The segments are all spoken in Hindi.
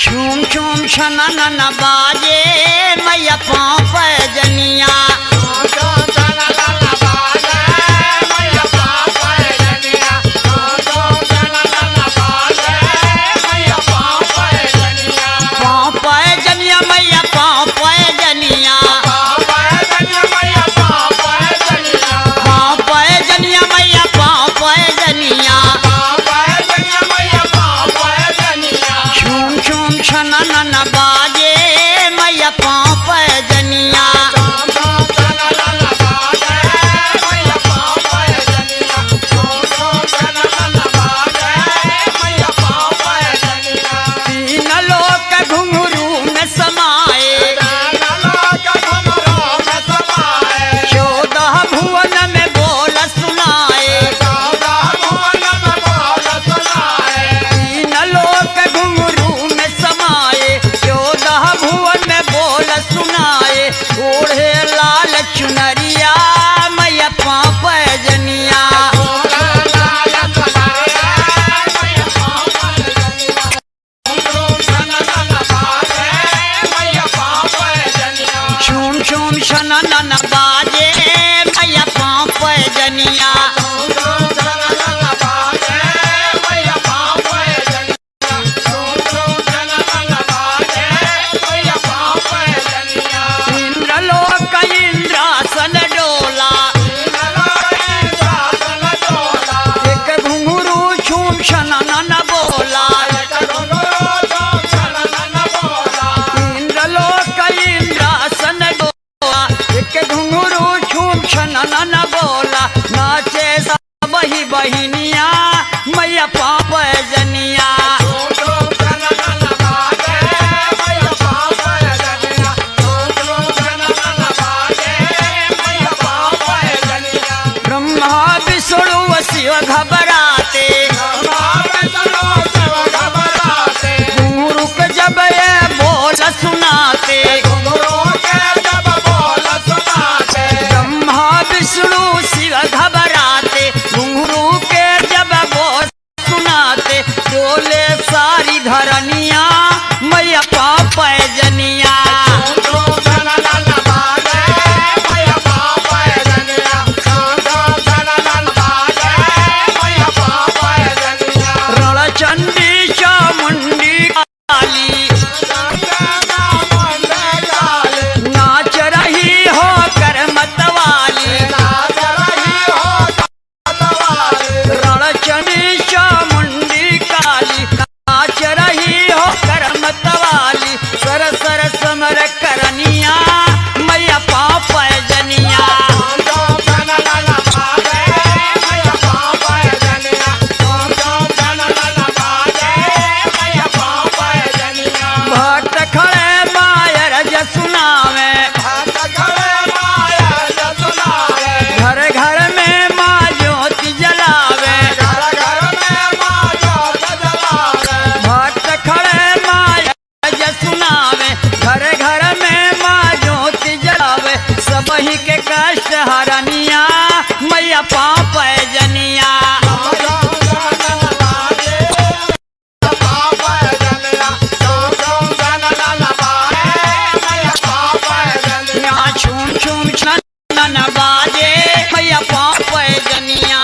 छूम छूम छनन बाजे मैया पाँव पैजनिया छनन बाजे मैया पाँव पैजनिया तीन लोक घुंघरू में समाए 14 भुवन में बोल सुनाए तीन लोक घुंघरू में समाए 14 भुवन में बोल सुनाए ओढ़े लाल चुनरिया मैया पाँव पैजनिया छूम छूम छनन बाजे मैया पाँव पैजनिया इंद्रलोक इंद्रासन डोला एक घुंघरू छूम छनन बोला इंद्रलोक इंद्रासन डोला एक घुंघरू छूम छनन बोला नाचे सब ही बहिनिया मैया पाँव पैजनिया ब्रह्मा विष्णु व शिव घबराते घुंघरू के जब ये बोल सुनाते ब्रह्मा विष्णु शिव घबराते घुंघरू के जब बोल सुनाते डोले सारी धरनिया मैया पाँव पैजनिया रणचंडी चामुंडी काली नाच रही हो कर मतवाली रणचंडी चामुंडी काली नाच रही हो कर मतवाली सर सर समर करनिया मैया पाँव पैजनिया भक्त खड़े मायर जसुनावे घर घर में माँ ज्योति जलावे भक्त खड़े मायर जसुनावे घर घर में माँ ज्योति जलावे सबही के कष्ट हरनिया मैया पाँव पैजनिया छूम छूम छनन बाजे मैया पाँव पैजनिया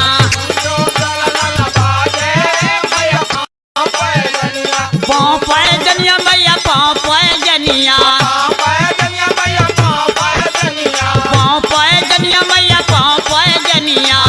पाँव पैजनिया मैया पाँव पैजनिया पाँव पैजनिया मैया पाँव पैजनिया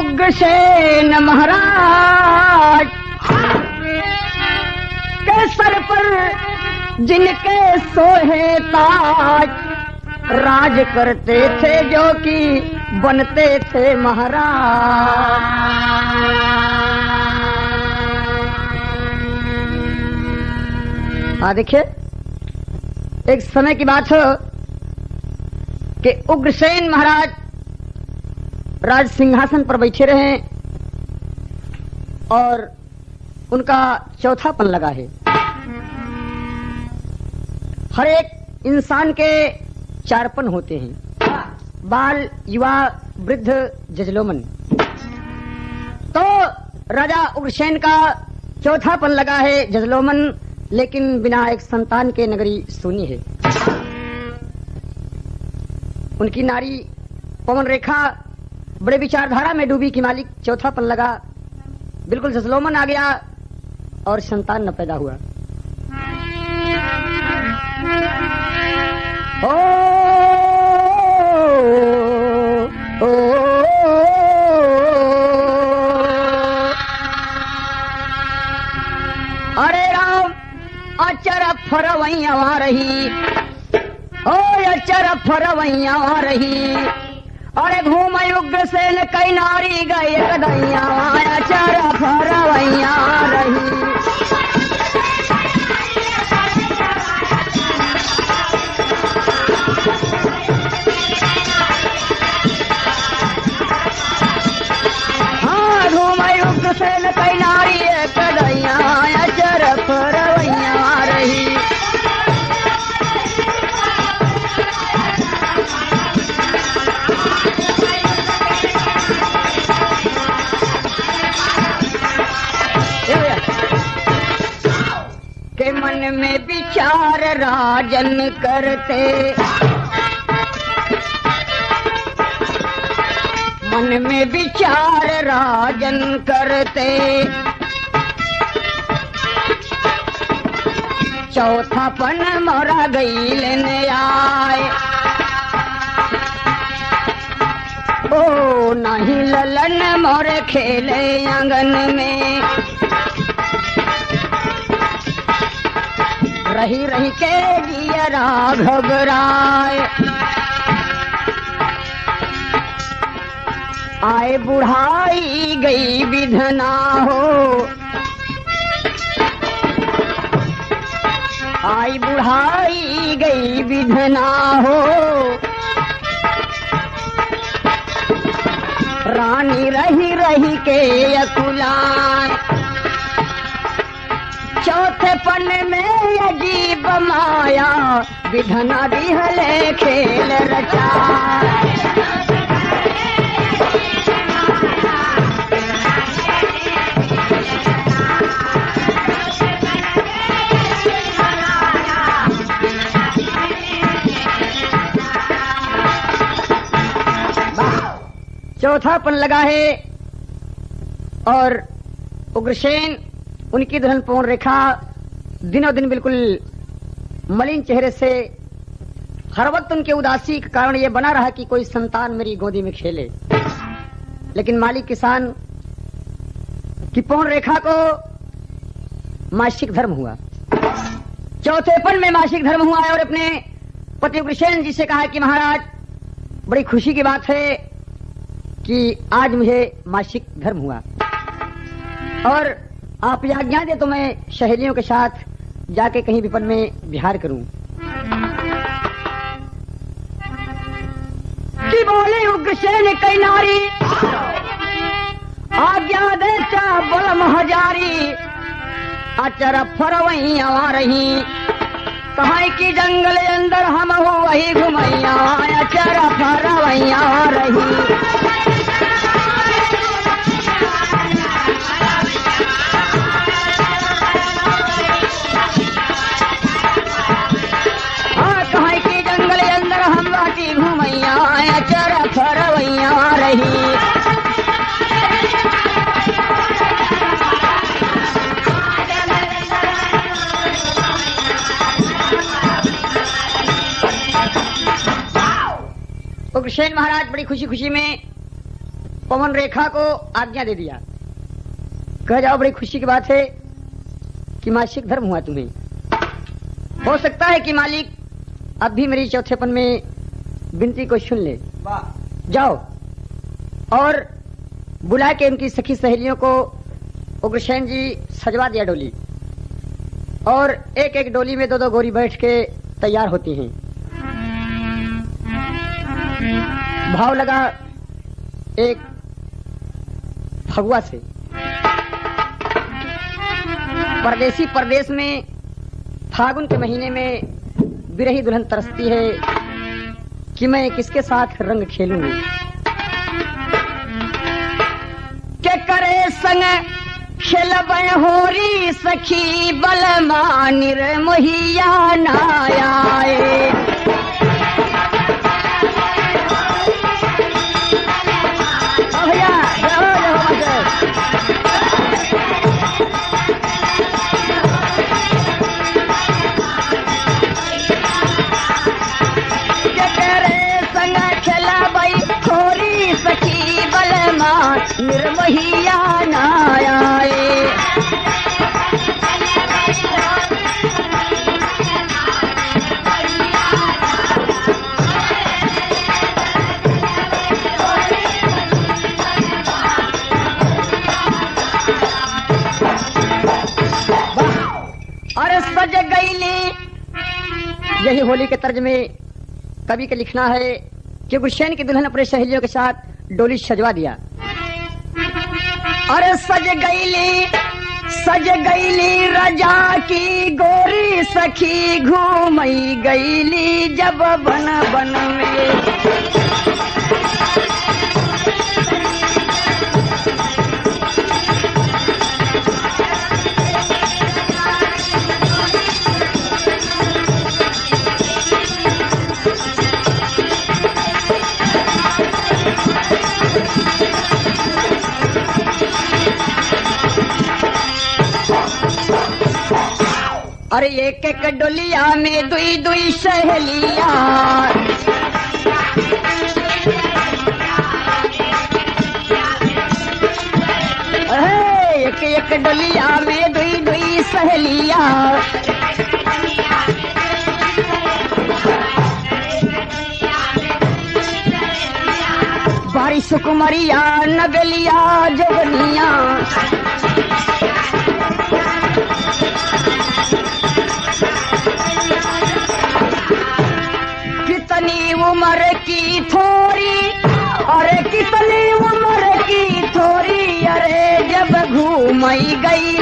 उग्रसेन महाराज के सर पर जिनके सोहे ताज, राज करते थे जो कि बनते थे महाराज। हाँ देखिए, एक समय की बात हो कि उग्रसेन महाराज राज सिंहासन पर बैठे रहे और उनका चौथापन लगा है। हर एक इंसान के चारपन होते हैं, बाल, युवा, वृद्ध, जजलोमन। तो राजा उग्रसेन का चौथापन लगा है, जजलोमन, लेकिन बिना एक संतान के नगरी सूनी है। उनकी नारी पवन रेखा बड़े विचारधारा में डूबी कि मालिक चौथापन लगा, बिल्कुल जजलोमन आ गया और संतान न पैदा हुआ। ओ, ओ, ओ, अरे राम अचर फरवैया रही, ओ अचर फरवैया रही, अरे घूम उग्रसेन कई नारी गए कदैया, अचर फरवैया रही। हाँ घूम उग्रसेन कई नारी कदैया, अचर फरवैया रही। के मन में विचार राजन करते, मन में विचार राजन करते, चौथापन मोरा गईल ने आए। ओ नहीं ललन मोरे खेले आंगन में, रही रही के जियरा घबराए। आए बुढ़ाई गई विधना हो, आई बुढ़ाई गई विधना हो, रानी रही रही के अकुलाए। चौथे पन में अजीब माया, विधना दिहले खेल रचा। चौथापन लगा है और उग्रसेन, उनकी दुल्हन पवन रेखा दिनों दिन बिल्कुल मलिन चेहरे से, हर वक्त उनके उदासी का कारण ये बना रहा कि कोई संतान मेरी गोदी में खेले। लेकिन मालिक किसान की पवन रेखा को मासिक धर्म हुआ, चौथेपन में मासिक धर्म हुआ है और अपने पति उग्रसेन जी से कहा कि महाराज बड़ी खुशी की बात है कि आज मुझे मासिक धर्म हुआ और आप आज्ञा दे तो मैं सहेलियों के साथ जाके कहीं विपन में विहार करूं। कि बोले उग्रसेन कई नारी, आज्ञा दे चा बलम हजारी, अचर फरवैया रही, कहाँ की जंगल अंदर हम हो वही घुमैया, अचर फरवैया रही। घुमैया अचर फरवैया रही। उग्रसेन महाराज बड़ी खुशी खुशी में पवन रेखा को आज्ञा दे दिया। कह जाओ, बड़ी खुशी की बात है कि मासिक धर्म हुआ तुम्हें। हो सकता है कि मालिक अब भी मेरी चौथेपन में विनती को सुन ले। जाओ और बुला के उनकी सखी सहेलियों को उग्रसेन जी सजवा दिया डोली, और एक एक डोली में 2-2 गोरी बैठ के तैयार होती हैं। भाव लगा एक फगुआ से। परदेसी परदेश में फागुन के महीने में बिरही दुल्हन तरसती है कि मैं किसके साथ रंग खेलूंगी। के करे संग खेलब होरी सखी बलमा निर्मोहिया नायाए। निर्मोहिया नायाए। अरे सज गईली। यही होली के तर्ज में कवि के लिखना है कि गुलशन की दुल्हन अपने सहेलियों के साथ डोली सजवा दिया। अरे सज गईली रजा की गोरी सखी घूमई गईली जब बन बन में। अरे एक एक डोलिया में 2-2 सहेलिया। एक एक डोलिया में 2-2 सहेलिया। बारिश कुमरिया नगलिया जोगनिया। उम्र की थोड़ी, अरे कितनी उम्र की थोड़ी, अरे जब घूमई गई।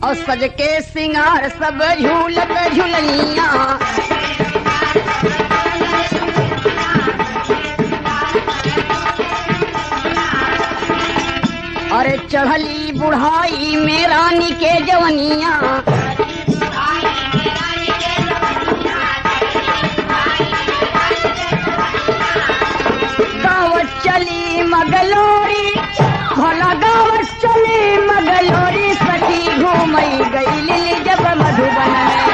और सज के सिंगार सब झूलत झुलनिया। अरे चढ़ली बुढ़ाई में रानी के जवनिया। गावत चली मगलोरी, भला गावत चली मगलोरी, सखी घूमई गईली जब मधुबन में।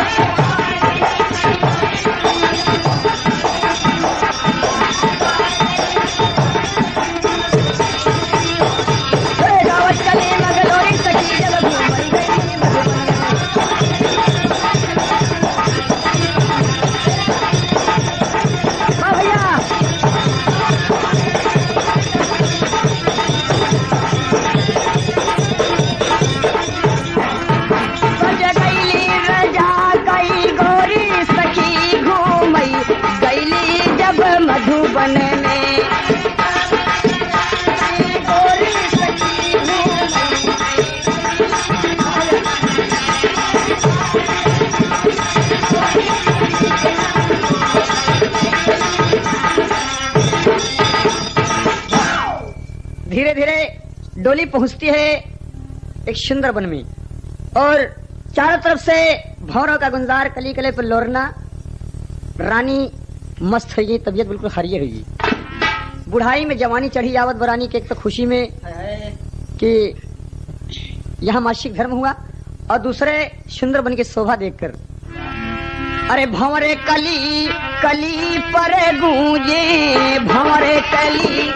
गावत चली मगलोरी, सखी जब घूमई गईली मधुबन में। डोली पहुंचती है एक सुंदर वन में और चारों तरफ से भौरों का गुंजार, कली कले पर लोरना। रानी मस्त हुई, तबीयत बिल्कुल हरिये हुई। बुढ़ाई में जवानी चढ़ी आवत बरानी के, एक तो खुशी में कि यहाँ मासिक धर्म हुआ और दूसरे सुंदर बन के शोभा देखकर। अरे भंवरे कली कली पर गूंजे, भंवरे कली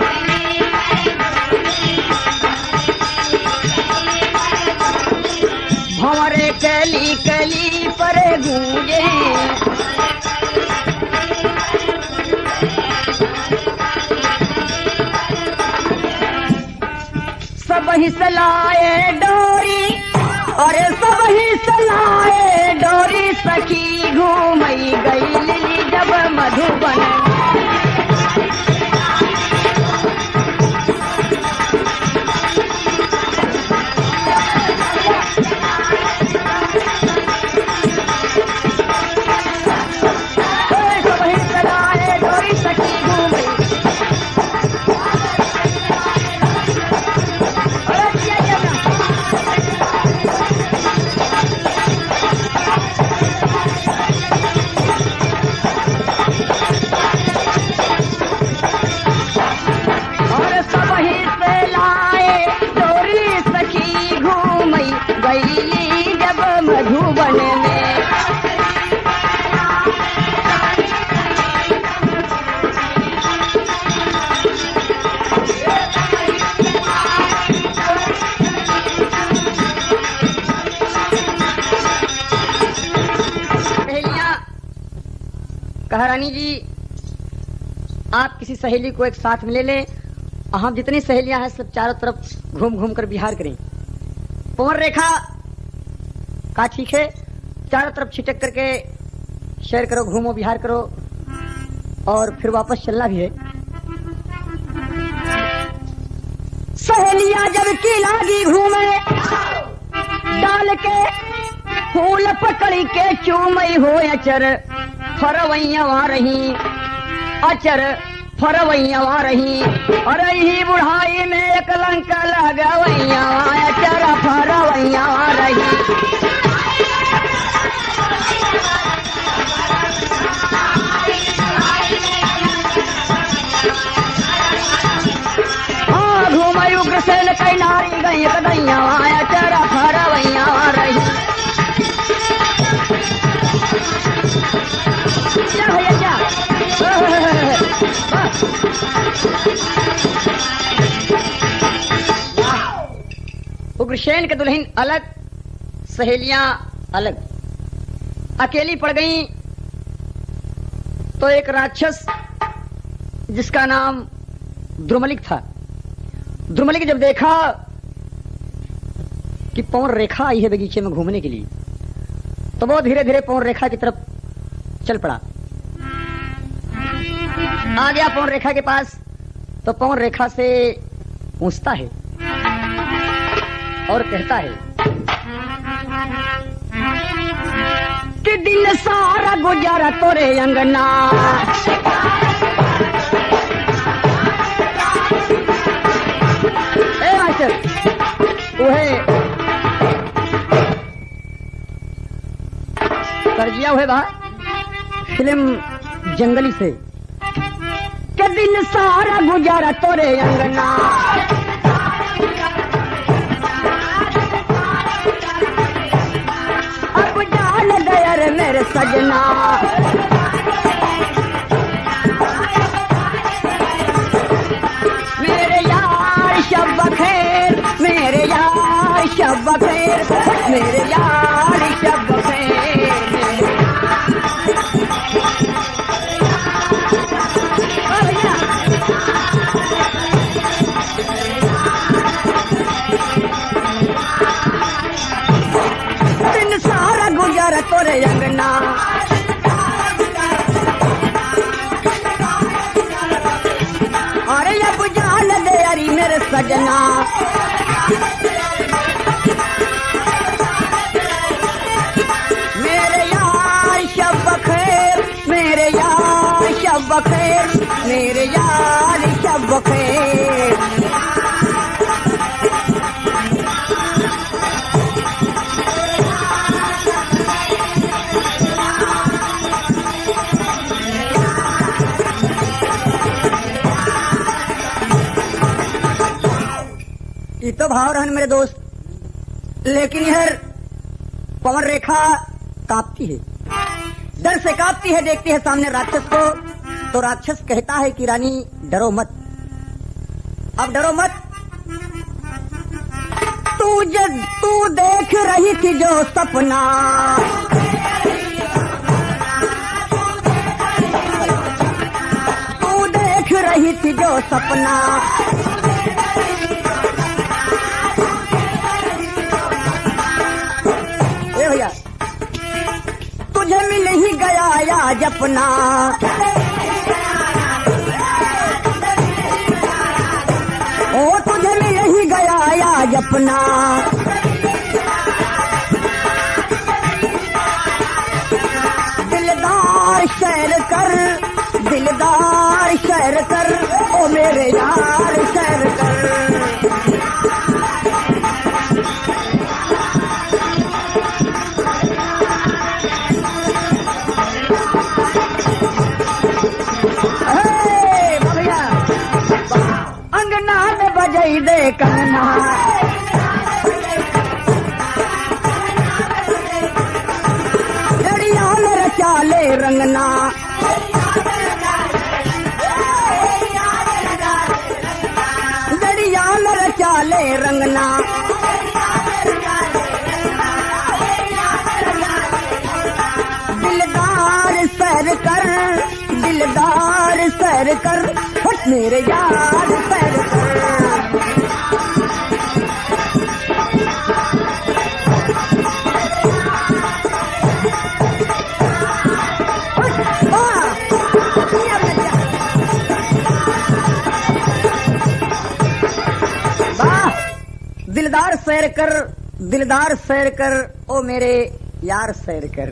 भंवरे कली कली पर गूंजे, सब ही सलाए डोरी, अरे सब ही सलाए डोरी, सखी घूमई गई लिली जब मधुबन। सब ही सलाए डोरी, सखी घूमई। रानी जी, आप किसी सहेली को एक साथ में ले लें, हम जितनी सहेलियां हैं सब चारों तरफ घूम घूम कर बिहार करें। पवन रेखा का ठीक है, चारों तरफ छिटक करके शेयर करो, घूमो, बिहार करो और फिर वापस चलना भी है। सहेलियां जब की लागी घूमे, डाल के फूल पकड़ी के चूमई हो अचर फरवैया वहां रही, अचर फरवैया वहां रही। अरे ही बुढ़ाई में एक लंका लगवैया, अचर फरवैया वहां रही। हाँ घूमई उग्रसेन कई नारी गई कदैया, अचर फरवैया वहां रही। उग्रसेन के दुल्हन अलग, सहेलियां अलग। अकेली पड़ गई तो एक राक्षस जिसका नाम द्रुमलिक था। द्रुमलिक जब देखा कि पवन रेखा आई है बगीचे में घूमने के लिए, तो वो धीरे धीरे पवन रेखा की तरफ चल पड़ा। आ गया पवन रेखा के पास तो पवन रेखा से पूछता है और कहता है कि दिन सारा गुजारा तोरे अंगना, ए मास्टर उहे कर्जिया हुए बा फिल्म जंगली से, के दिन सारा गुजारा तोरे अंगना, अब जान दयर मेरे सजना, मेरे यार शब खैर, मेरे यार शब खैर, मेरे यार शब खैर। दिन सारा गुजारा तोरे अंगना, अरे अब जान दे यारी मेरे सजना, मेरे यार शब खैर, मेरे यार शब खैर, मेरे यार शब खैर। भाव रहन मेरे दोस्त, लेकिन यह पवन रेखा कांपती है, डर से कांपती है। देखती है सामने राक्षस को, तो राक्षस कहता है कि रानी डरो मत, अब डरो मत। तू देख रही थी जो सपना, तू देख रही थी जो सपना, ए भैया तुझे मिल ही गया आज अपना, ओ तुझे मिल ही गया आज अपना। दिलदार सैर कर, दिलदार सैर कर, ओ मेरे यार सैर कर। अंगना में बजाई दे कंगना, लड़िया मेरा चाले रंगना, लड़िया मेरा चाले रंगना। दिलदार सैर कर, दिलदार सैर कर, हट मेरे यार सैर कर। दिलदार सैर कर, दिलदार सैर कर, ओ मेरे यार सैर कर।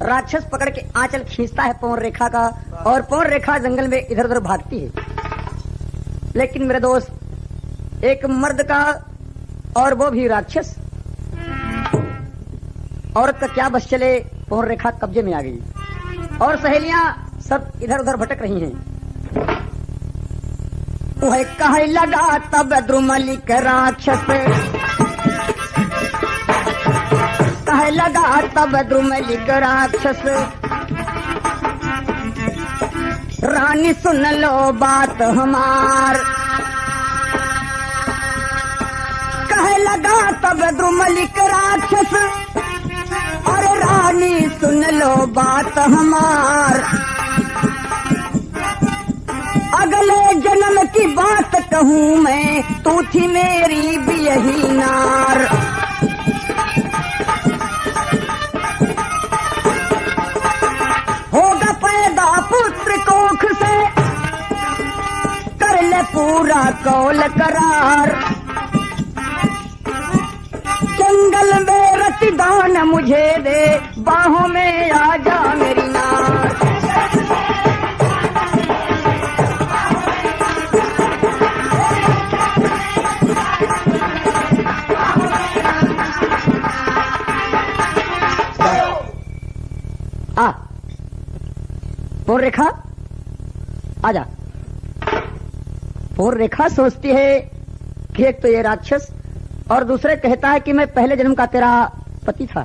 राक्षस पकड़ के आंचल खींचता है पवन रेखा का, और पवन रेखा जंगल में इधर उधर भागती है। लेकिन मेरे दोस्त, एक मर्द का, और वो भी राक्षस, औरत का क्या बस चले, पवन रेखा कब्जे में आ गई और सहेलियां सब इधर उधर भटक रही हैं। वह कहे लगा तब द्रुमलिक राक्षस, कहे लगा तब द्रुमलिक राक्षस, रानी सुन लो बात हमार। कहे लगा तब द्रुमलिक राक्षस, और रानी सुन लो बात हमार। अगले जन्म की बात कहूँ मैं, तू थी मेरी बियही नार। होगा पैदा पुत्र कोख से, कर ले पूरा कौल करार। जंगल में रतिदान मुझे दे, बाहों में आ जा मेरी नार। पवन रेखा आजा। पवन रेखा सोचती है कि एक तो ये राक्षस, और दूसरे कहता है कि मैं पहले जन्म का तेरा पति था।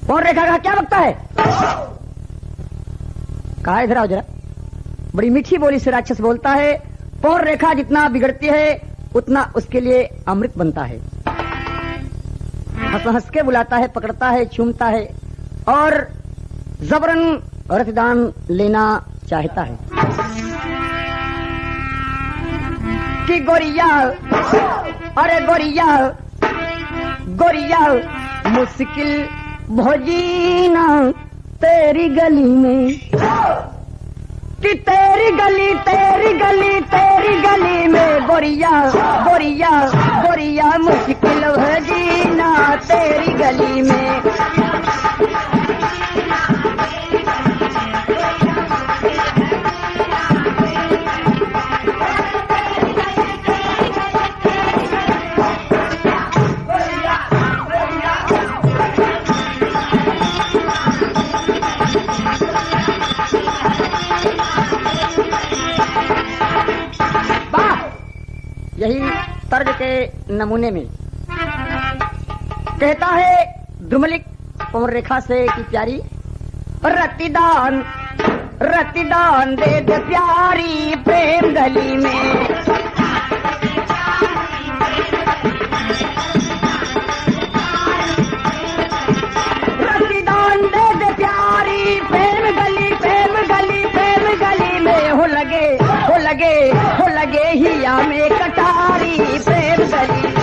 पवन रेखा का क्या लगता है? कहा इधर आओ जरा। बड़ी मीठी बोली से राक्षस बोलता है। पवन रेखा जितना बिगड़ती है उतना उसके लिए अमृत बनता है। हंस हंस के बुलाता है, पकड़ता है, चूमता है और जबरन रतदान लेना चाहता है कि गोरिया, अरे गोरिया, गोरिया मुश्किल भोजीना तेरी गली में, कि तेरी गली, तेरी गली, तेरी गली में गोरिया, गोरिया, गोरिया मुश्किल भोजीना तेरी गली में। यही तर्ज के नमूने में कहता है द्रुमलिक पवन रेखा से कि प्यारी रतिदान दे दे प्यारी प्रेम गली में, रतिदान दे दे प्यारी प्रेम गली में हो लगे हिया में कटारी प्रेम गली में।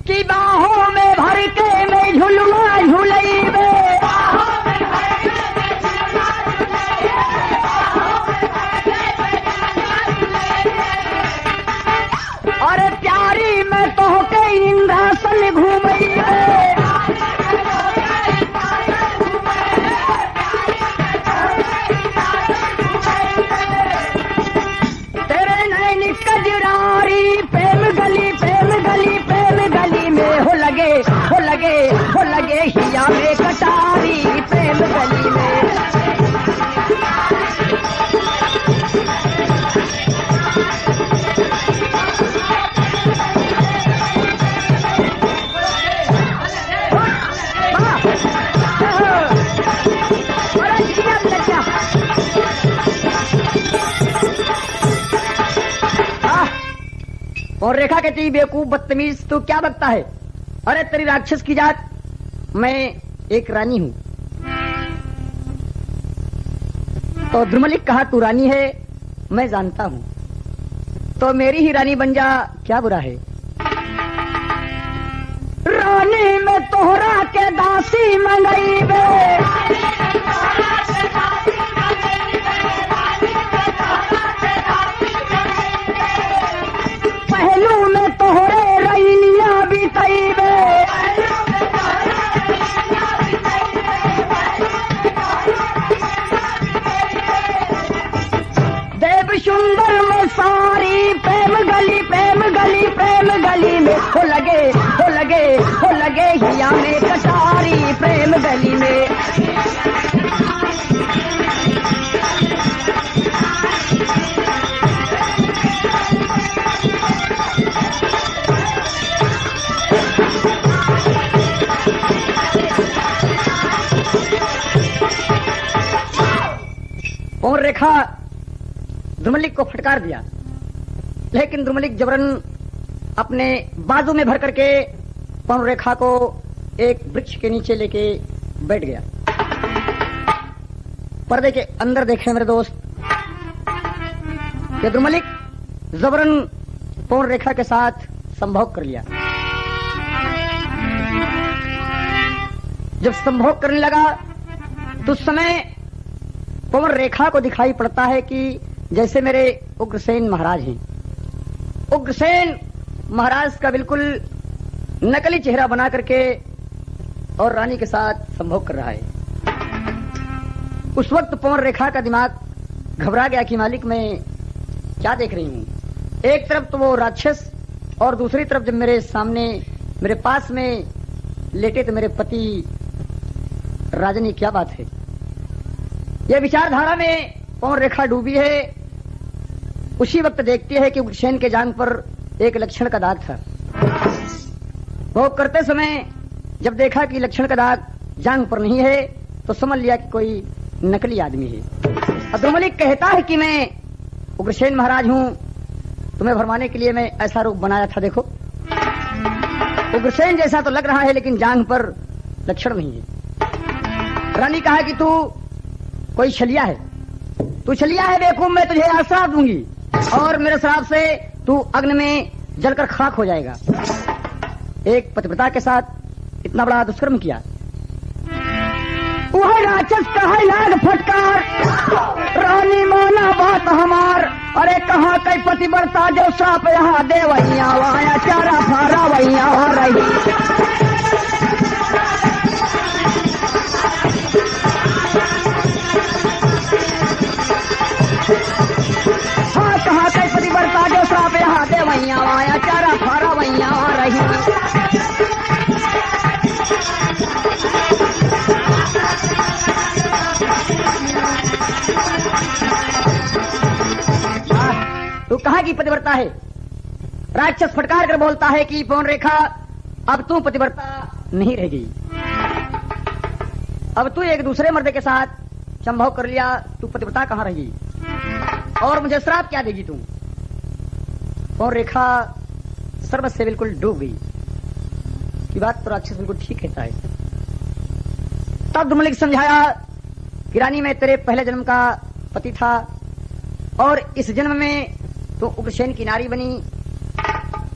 की बाहों में भर के मैं झुलवा झुलैबे, अरे प्यारी मैं तो के इंद्रासन घूमैबे, तेरे नैन कजरारी प्रेम गली में हो लगे हिया में कटारी प्रेम गली में। और रेखा कहती बेवकूफ बदतमीज तू क्या बकता है, अरे तेरी राक्षस की जात, मैं एक रानी हूं। तो द्रुमलिक कहा तू रानी है मैं जानता हूं, तो मेरी ही रानी बन जा, क्या बुरा है। रानी में तोहरा के दासी मंगईबे, पहलू में तोहरे रैनिया बितैबे, देव सुंदर में सारी प्रेम गली में हो लगे हिया में कटारी प्रेम गली में। और रेखा द्रुमलिक को फटकार दिया, लेकिन द्रुमलिक जबरन अपने बाजू में भर करके पवन रेखा को एक वृक्ष के नीचे लेके बैठ गया। पर्दे के अंदर देखे मेरे दोस्त कि द्रुमलिक जबरन पवन रेखा के साथ संभोग कर लिया। जब संभोग करने लगा तो उस समय पवन रेखा को दिखाई पड़ता है कि जैसे मेरे उग्रसेन महाराज हैं। उग्रसेन महाराज का बिल्कुल नकली चेहरा बना करके और रानी के साथ संभोग कर रहा है। उस वक्त पवन रेखा का दिमाग घबरा गया कि मालिक मैं क्या देख रही हूँ। एक तरफ तो वो राक्षस और दूसरी तरफ जब मेरे सामने मेरे पास में लेटे तो मेरे पति राजनी, क्या बात है। यह विचारधारा में पवन रेखा डूबी है। उसी वक्त देखती है कि उग्रसेन के जांघ पर एक लक्षण का दाग था। वो करते समय जब देखा कि लक्षण का दाग जांघ पर नहीं है तो समझ लिया कि कोई नकली आदमी है। द्रुमलिक कहता है कि मैं उग्रसेन महाराज हूं, तुम्हें भरमाने के लिए मैं ऐसा रूप बनाया था। देखो उग्रसेन जैसा तो लग रहा है लेकिन जांघ पर लक्षण नहीं है। रानी कहा कि तू कोई छलिया है, तू छलिया है बेवकूफ, मैं तुझे श्राप दूंगी और मेरे श्राप से तू अग्नि में जलकर खाक हो जाएगा। एक पतिव्रता के साथ इतना बड़ा दुष्कर्म किया। वह राक्षस कहे लाग फटकार, रानी माना बात हमार, अरे कहाँ कई पतिव्रता जो श्राप यहाँ दे वैया वाया चारा फारा वैया हो रही। तू कहाँ की पतिव्रता है? राक्षस फटकार कर बोलता है कि पवन रेखा अब तू पतिव्रता नहीं रह गई, अब तू एक दूसरे मर्द के साथ संभोग कर लिया, तू पतिव्रता कहाँ रहेगी और मुझे श्राप क्या देगी तू? पवन रेखा सर्व से बिल्कुल डूब गई कि बात तो राक्षस बिल्कुल ठीक कहता है। तब धुमलिक समझाया कि रानी मैं तेरे पहले जन्म का पति था और इस जन्म में तो उग्रसेन की नारी बनी,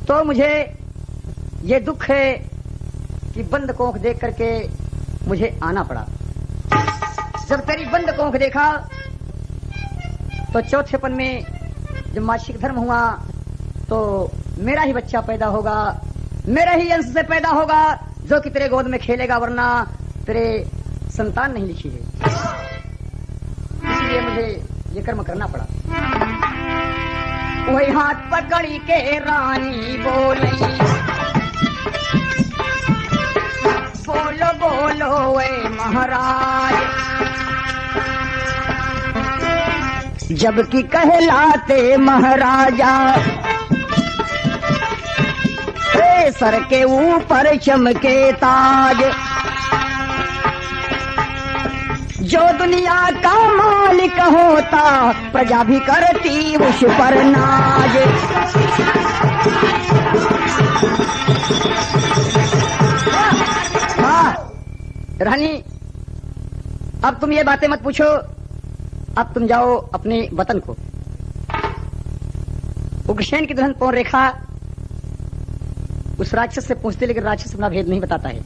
तो मुझे ये दुख है कि बंद कोख देख करके मुझे आना पड़ा। जब तेरी बंद कोख देखा तो चौथेपन में जब मासिक धर्म हुआ तो मेरा ही बच्चा पैदा होगा, मेरा ही अंश से पैदा होगा जो कि तेरे गोद में खेलेगा, वरना तेरे संतान नहीं लिखी है, इसलिए मुझे ये कर्म करना पड़ा। वही हाथ पकड़ी के रानी बोली, बोलो बोलो वे महाराज, जबकि कहलाते महाराजा, सर के ऊपर चमके ताज, जो दुनिया का मालिक होता प्रजा भी करती उस पर नाज। हाँ रानी, अब तुम ये बातें मत पूछो, अब तुम जाओ अपने वतन को। उग्रसेन की दुल्हन पवन रेखा उस राक्षस से पूछते, लेकिन राक्षस अपना भेद नहीं बताता है।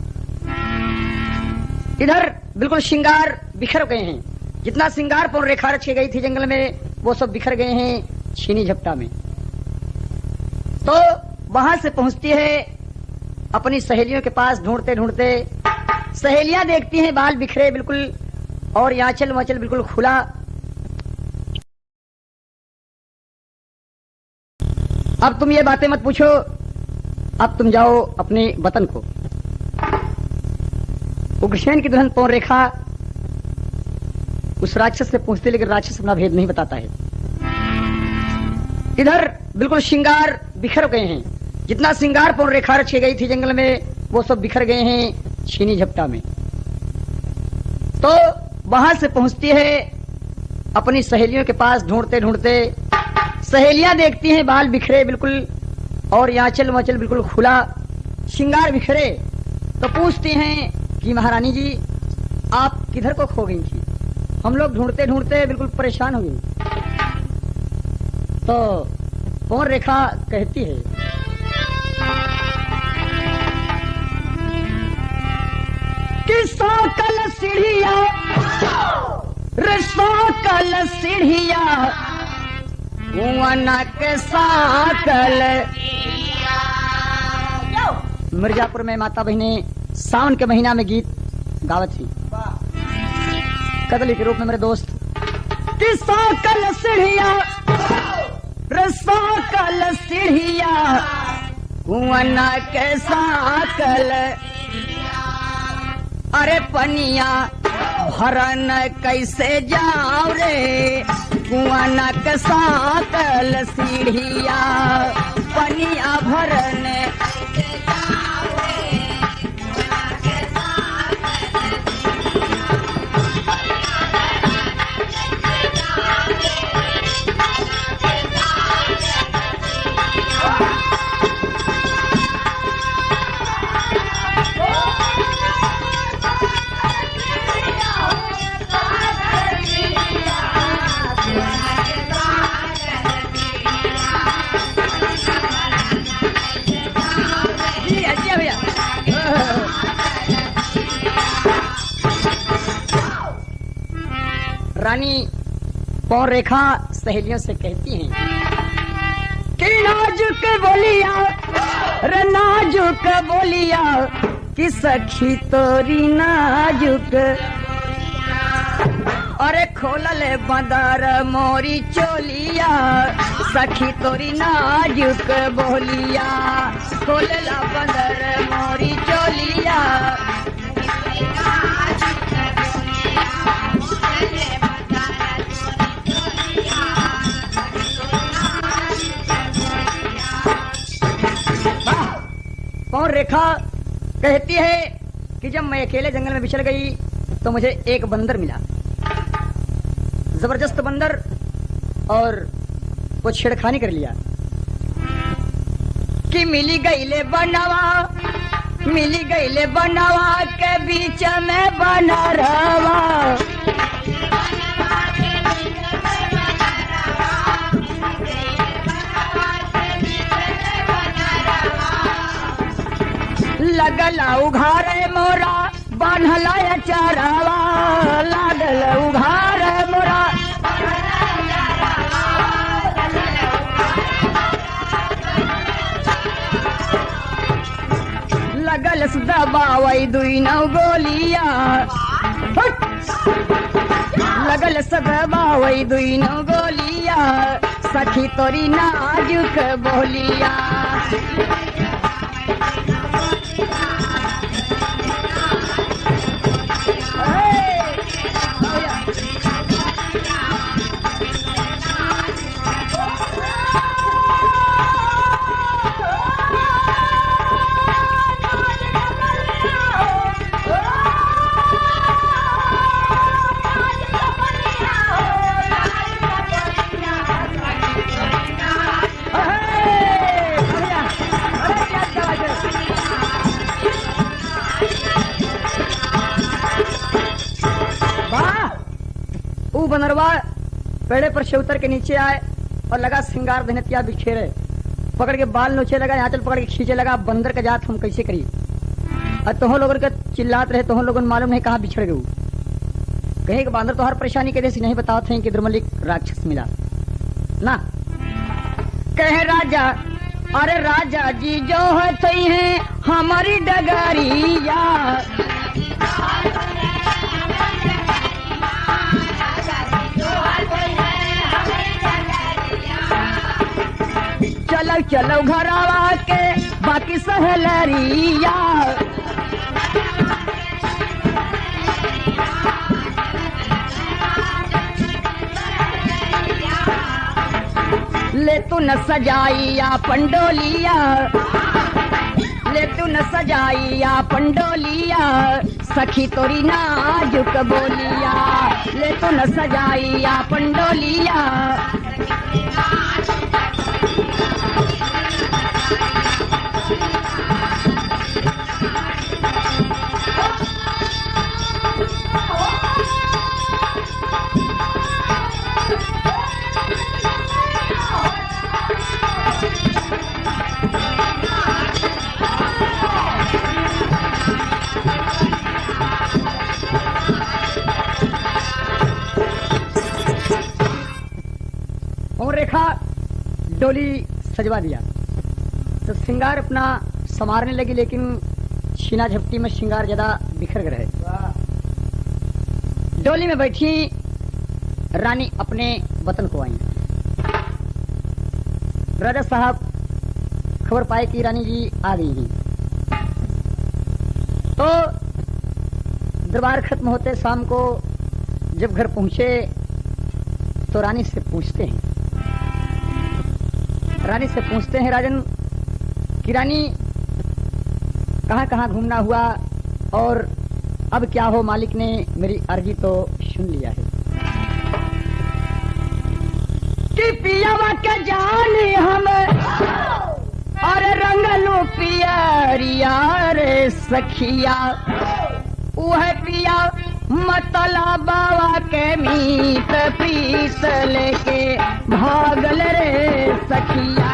इधर बिल्कुल श्रृंगार बिखर गए हैं, जितना श्रृंगार पवन रेखा रखी गई थी जंगल में वो सब बिखर गए हैं छीनी झपटा में। तो वहां से पहुंचती है अपनी सहेलियों के पास, ढूंढते ढूंढते सहेलियां देखती हैं बाल बिखरे बिल्कुल और याचल वाचल बिल्कुल खुला। अब तुम ये बातें मत पूछो, अब तुम जाओ अपने वतन को। उग्रसेन की दुल्हन पवन रेखा उस राक्षस से पूछते, लेकिन राक्षस अपना भेद नहीं बताता है। इधर बिल्कुल श्रृंगार बिखर गए हैं, जितना श्रृंगार पवन रेखा रखी गई थी जंगल में वो सब बिखर गए हैं छीनी झपटा में। तो वहां से पहुंचती है अपनी सहेलियों के पास, ढूंढते ढूंढते सहेलियां देखती हैं बाल बिखरे बिल्कुल और याचल वाचल बिल्कुल खुला, श्रृंगार बिखरे। तो पूछती हैं कि महारानी जी आप किधर को खो गई थी? हम लोग ढूंढते ढूंढते बिल्कुल परेशान हो गए। तो पवन रेखा कहती है कि साकल सीढ़िया रे साकल सीढ़िया के साकल। मिर्जापुर में माता बहने सावन के महीना में गीत गावत थी कदली के रूप में मेरे दोस्त। कि साकल सीढ़िया रे साकल सीढ़िया के साकल, अरे पनिया भरन कैसे जाओ रे कुआं के साकल सीढ़िया, पनिया भरन रानी पवन रेखा सहेलियों से कहती हैं कि नाजुक बोलिया रे नाजुक बोलिया कि सखी तोरी नाजुक, अरे खोलले बंदर मोरी चोलिया सखी तोरी नाजुक बोलिया, खोलला बंदर मोरी चोलिया। पौन रेखा कहती है कि जब मैं अकेले जंगल में विचर गई तो मुझे एक बंदर मिला, जबरदस्त बंदर, और वो छेड़खानी कर लिया कि मिली गईले बनवा के बीच में बना रवा। लगला उघारे मोरा बान्हला चारावा, लागल उघारे मोरा लगल दबावई दुई नौ गोलिया, लगल दबावई दुई नौ गोलिया, सखी तोरी नाजुक बोलिया। बनरवा पेड़े पर से उतर के नीचे आए और लगा श्रृंगार धनतिया बिखेरे, पकड़ के बाल नोचे लगा, आंचल पकड़ के खींचे लगा। बंदर का जात हम कैसे करी? और तुम लोगों के चिल्लात रहे, तुम लोगों मालूम नहीं कहाँ बिछड़ गए। कहीं के बंदर तो हर परेशानी के देश नहीं बताओ थे कि दुर्मलिक राक्षस मिला ना। कहे राजा, अरे राजा जी जो है हमारी डगरिया, चलो चलो घरवा के बाकी सहलरिया। ले तू न सजाइया पंडोलिया, ले तू न सजाइया पंडोलिया, सखी तोरी नाजुक बोलिया। ले तू न सजाइया पंडोलिया, रेखा डोली सजवा दिया तो श्रृंगार अपना संवारने लगी, लेकिन छीना झपटी में श्रृंगार ज्यादा बिखर गए। डोली में बैठी रानी अपने वतन को आई। राजा साहब खबर पाए कि रानी जी आ गई हैं, तो दरबार खत्म होते शाम को जब घर पहुंचे तो रानी से पूछते हैं, राजन कि रानी कहाँ कहाँ घूमना हुआ और अब क्या हो? मालिक ने मेरी अर्जी तो सुन लिया है कि पियावा के जाने हम अरे रंगलू पियरिया रे सखिया, वह पिया मतला बाबा के मीत पीस लेके भागल रे सखिया।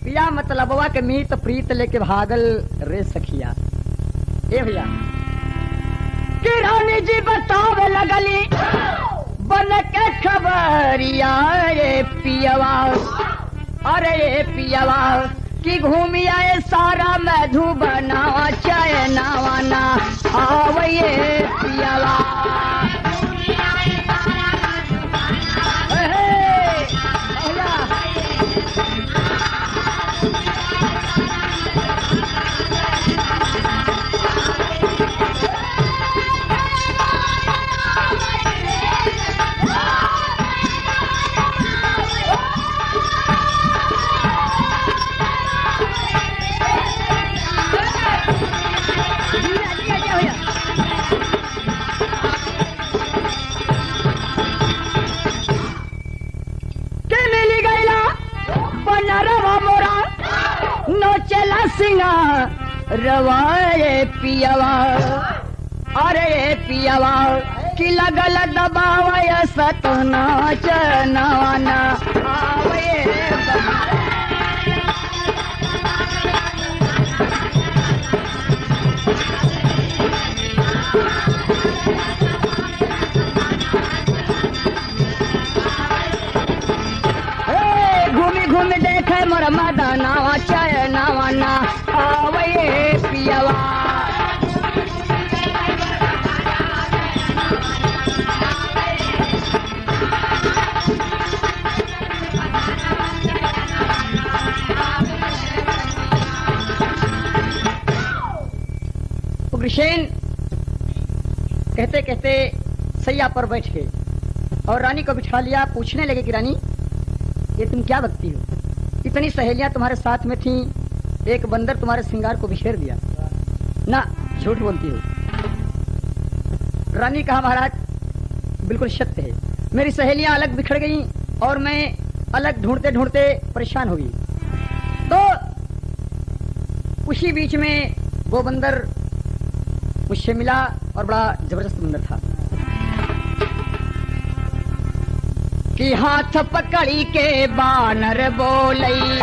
पिया मतलबवा के मीत प्रीत लेके भागल रे सखिया। ए भैया कि रानी जी बतावे लगली बन के खबरिया रे पियवा, अरे ये पियवा कि घूमी आए सारा मधु बनावा चयनावा ना आवये पियवा। रचला सिंगार रवाए पियवा, अरे पियवा कि लगल दबावय सतना चनवाना आवे घूमी घूमी देखे मोर मदनवा चनवाना आवे पियवा। उग्रसेन कहते कहते सैया पर बैठ गए और रानी को बिठा लिया। पूछने लगे कि रानी ये तुम क्या बकती हो, इतनी सहेलियां तुम्हारे साथ में थीं, एक बंदर तुम्हारे श्रृंगार को बिखेर दिया ना, झूठ बोलती हो। रानी कहा महाराज बिल्कुल सत्य है, मेरी सहेलियां अलग बिखर गई और मैं अलग ढूंढते ढूंढते परेशान हो गई। तो उसी बीच में वो बंदर मुझसे मिला और बड़ा जबरदस्त बंदर था कि हाथ पकड़ी के बानर बोलई,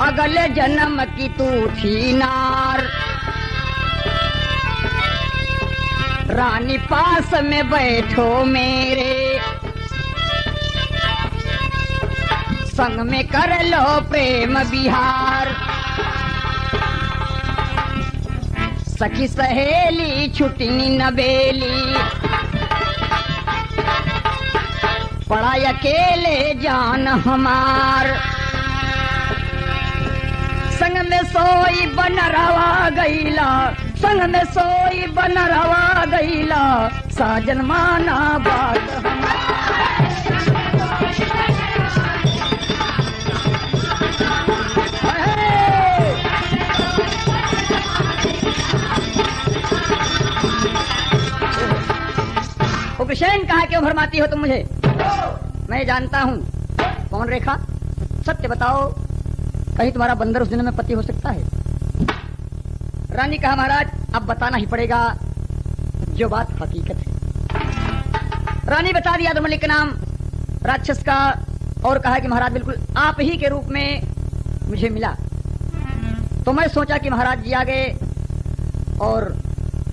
अगले जन्म की तू थी नार, रानी पास में बैठो मेरे, संग में कर लो प्रेम विहार, सखी सहेली छुटनी नबेली, पड़ा अकेले जान हमार, संग में सोई बन रवा गईला, संग में सोई बन रवा गईला, साजन माना बात उग्रसेन कहा क्यों भरमाती हो तुम मुझे, मैं जानता हूँ कौन रेखा, सत्य बताओ कहीं तुम्हारा बंदर उस दिन में पति हो सकता है। रानी कहा महाराज अब बताना ही पड़ेगा जो बात हकीकत है। रानी बता दिया दुमलिक के नाम राक्षस का और कहा कि महाराज बिल्कुल आप ही के रूप में मुझे मिला। तो मैं सोचा कि महाराज जी आ गए और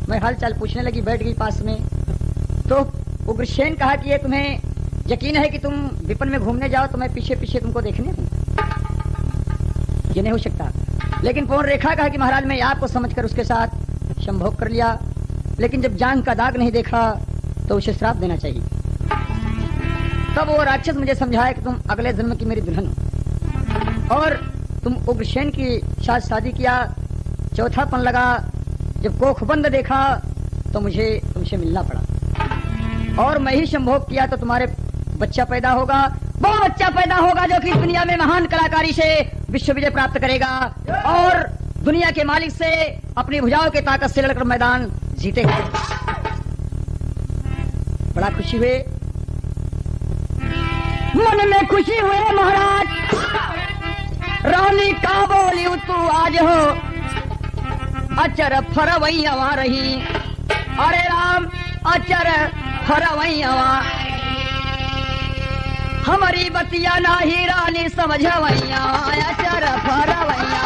मैं हालचाल पूछने लगी, बैठ गई पास में। तो उग्रसेन कहा कि ये तुम्हें यकीन है कि तुम विपन में घूमने जाओ तो मैं पीछे पीछे तुमको देखने हूँ, ये नहीं हो सकता। लेकिन पवन रेखा कहा कि महाराज मैं आपको समझकर उसके साथ संभोग कर लिया, लेकिन जब जांग का दाग नहीं देखा तो उसे श्राप देना चाहिए। तब वो राक्षस मुझे समझाया कि तुम अगले जन्म की मेरी दुल्हन हो और तुम उग्रसेन की साथ शादी किया। चौथापन लगा, जब कोखबंद देखा तो मुझे तुमसे मिलना पड़ा और मैं ही संभोग किया तो तुम्हारे बच्चा पैदा होगा, वो बच्चा पैदा होगा जो कि दुनिया में महान कलाकारी से विश्व विजय प्राप्त करेगा और दुनिया के मालिक से अपनी भुजाओं की ताकत से लड़कर मैदान जीतेगा। बड़ा खुशी हुए, मन में खुशी हुए महाराज। रानी का बोली तू आज हो अचर फरवैया रही, अरे राम अचर फरवैया हमारी बतिया नाही रानी समझवैया, अचर फरवैया।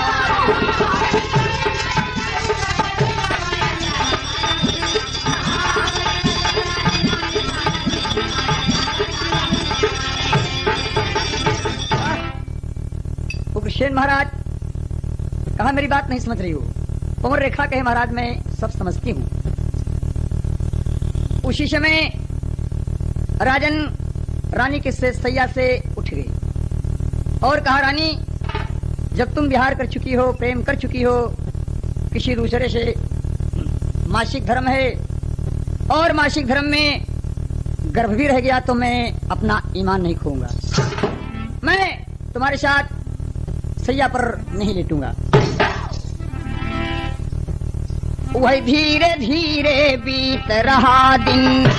उग्रसेन महाराज कहा मेरी बात नहीं समझ रही हो। पवन रेखा कहे महाराज मैं सब समझती हूँ। उसी समय राजन रानी के सैया से उठ गई और कहा रानी जब तुम विहार कर चुकी हो, प्रेम कर चुकी हो किसी दूसरे से, मासिक धर्म है और मासिक धर्म में गर्भ भी रह गया तो मैं अपना ईमान नहीं खोऊंगा, मैं तुम्हारे साथ सैया पर नहीं लेटूंगा। वही धीरे धीरे बीत रहा दिन,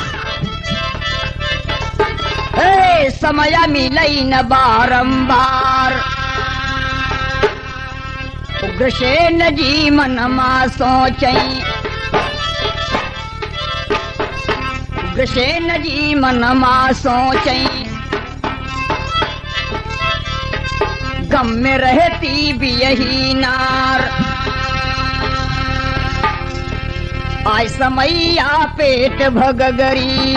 समय मिलई न बारंबार, उग्रसेन जी मन मा सोचई, उग्रसेन जी मन मा सोचई, गम में रहती भी यही नार। आज समैया पेट भगगरी,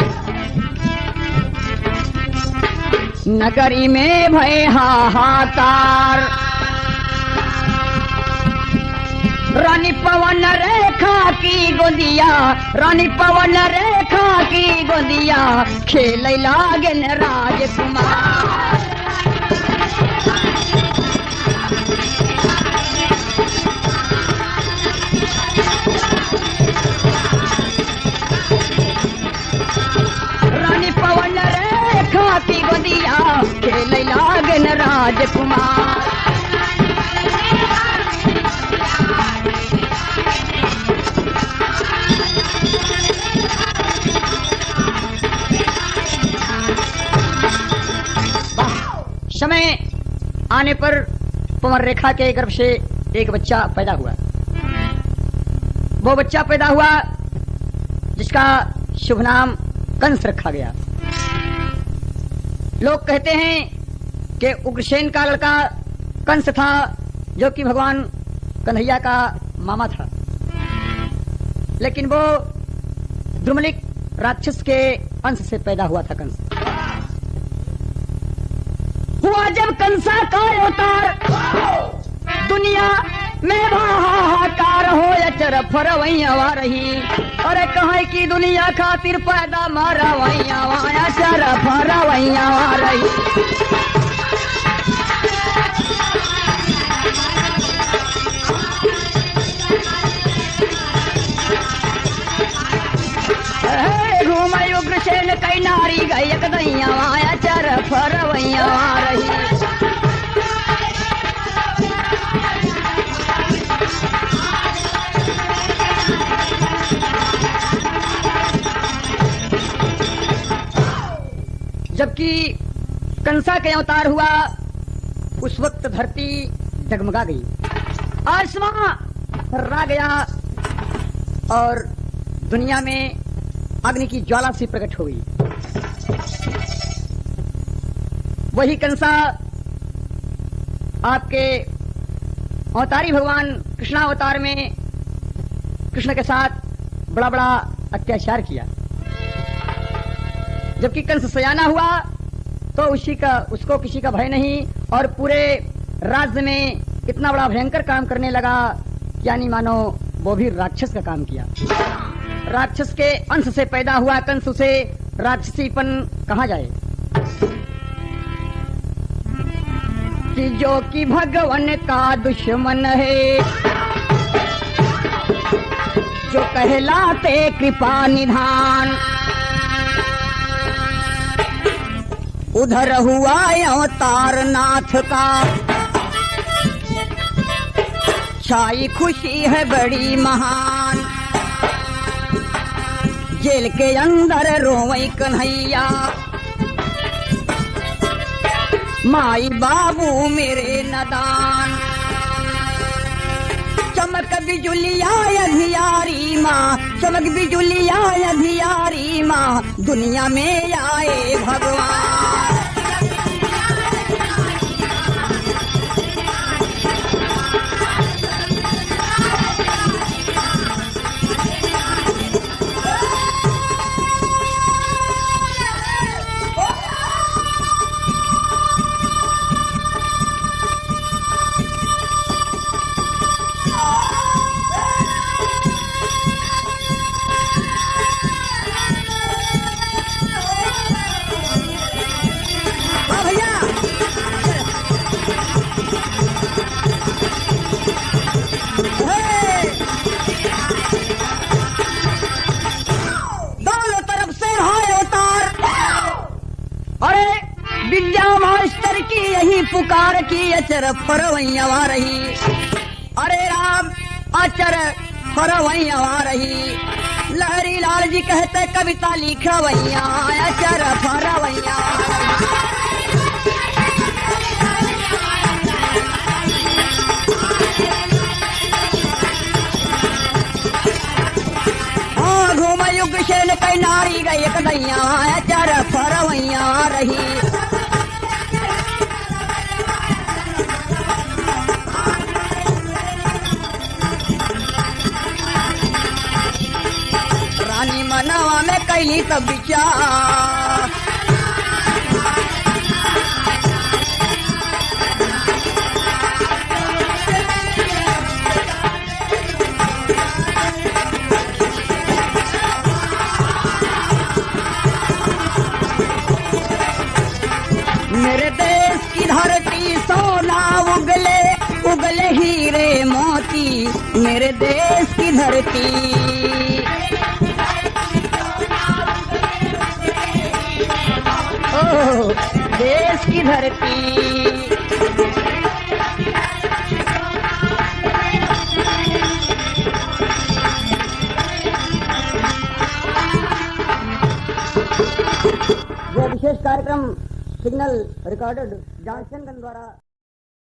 नगरी में भय हाहाकार। रानी पवन रेखा की गोदिया, रानी पवन रेखा की गोदिया, खेल लागन राजकुमार। रानी पवन रेखा की गोदिया, खेल लागन राजकुमार। समय आने पर पवन रेखा के गर्भ से एक बच्चा पैदा हुआ। वो बच्चा पैदा हुआ जिसका शुभ नाम कंस रखा गया। लोग कहते हैं कि उग्रसेन का लड़का कंस था, जो कि भगवान कन्हैया का मामा था। लेकिन वो द्रुमलिक राक्षस के अंश से पैदा हुआ था कंस। हुआ जब कंसा का अवतार, दुनिया में हाहाकार हो अचर फरवैया रही। अरे कहे की दुनिया खातिर पैदा मारा वैया अचर फरवैया रही। घूमई उग्रसेन कई नारी गई दैया अचर फरवैया रही। जबकि कंसा के अवतार हुआ, उस वक्त धरती डगमगा गई, आसमां थर्रा गया और दुनिया में अग्नि की ज्वाला सी प्रकट हो गई। वही कंसा आपके अवतारी भगवान कृष्णावतार में कृष्ण के साथ बड़ा बड़ा अत्याचार किया। जबकि कंस सयाना हुआ तो उसको किसी का भय नहीं और पूरे राज्य में इतना बड़ा भयंकर काम करने लगा, यानी मानो वो भी राक्षस का काम किया। राक्षस के अंश से पैदा हुआ कंस, उसे राक्षसीपन कहा जाए। कि जो कि भगवान का दुश्मन है, जो कहलाते कृपा निधान, उधर हुआ अवतार नाथ का, छाई खुशी है बड़ी महान। जेल के अंदर रोवई कन्हैया, माई बाबू मेरे नदान। चमक बिजुलिया अधियारी माँ, चमक बिजुलिया अधियारी माँ, दुनिया में आए भगवान। पुकार की अचर फरवैया रही। अरे राम अचर फरवैया रही। लहरी लाल जी कहते कविता लिखवैया अचर फरवैया। उग्रसेन कई नारी गई एक दैया चार फरवैया रही। रानी मनवा में कैली तब विचार, मेरे देश की धरती सोना उगले उगले हीरे मोती, मेरे देश की धरती। ओ देश की धरती। यह विशेष कार्यक्रम सिग्नल रिकॉर्डेड जॉनसन द्वारा